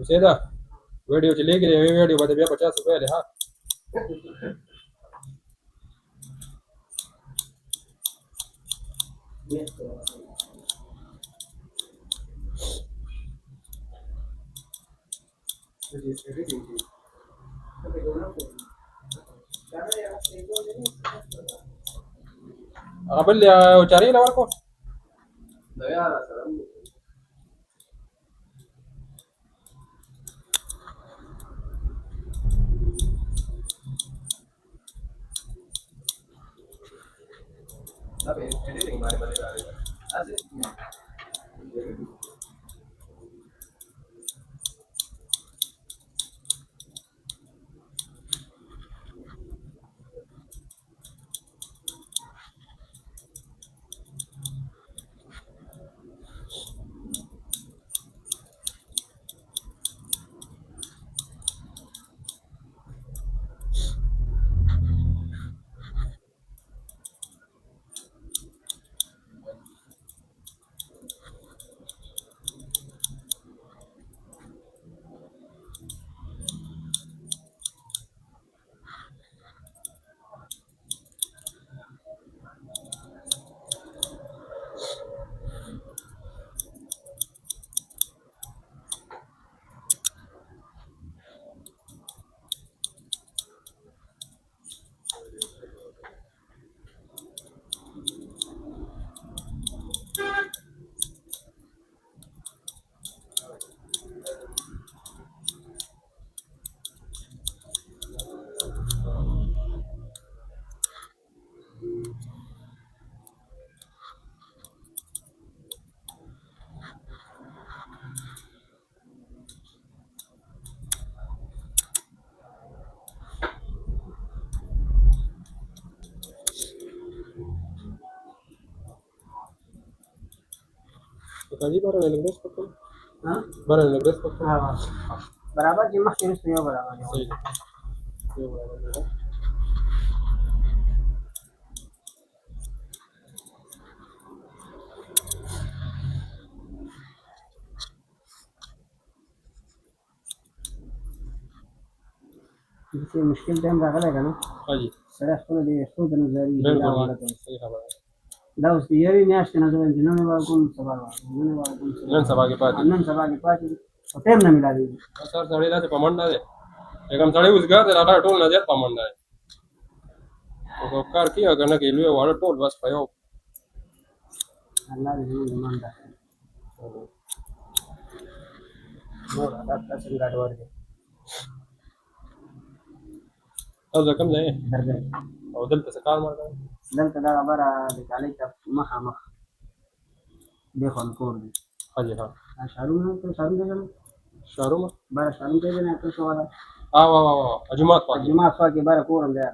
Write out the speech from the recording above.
सीधा वीडियो चली गई वीडियो बता भैया 50 रुपए ले हाँ अपन cari lawar ko Kaji barang yang Inggris pakai? Hah? Barang yang Inggris pakai? Ah, berapa jumlah jenis punya berapa? Ini muskil time berapa lagi kan? Kaji. Saya sekolah di sekolah dan dari Hawalat. Sih Hawalat. دا اوس یوې میاشتې نه زه نن به کوم سبا نن سبا کې پاتې او ټایم نه میلاږي سر سړی داسې په منډه دی کوم سړی اوس ګر دی هغه ټول نه زیات په منډه دی او کار کوي که نه کوي لوی واړه ټول بس په یو الله دې زموږ منډه نور دا تاسو ګډوډ دی تاسو کوم ځای درګه او دلته څه کار مړ دلته دا خبره د کالج ته مخامخ دی خو کور دی حاجی ها شارونه ته شارونه بار شارونه ته نه ته شو دا وا وا وا جمعه پاک کې بار کورم دی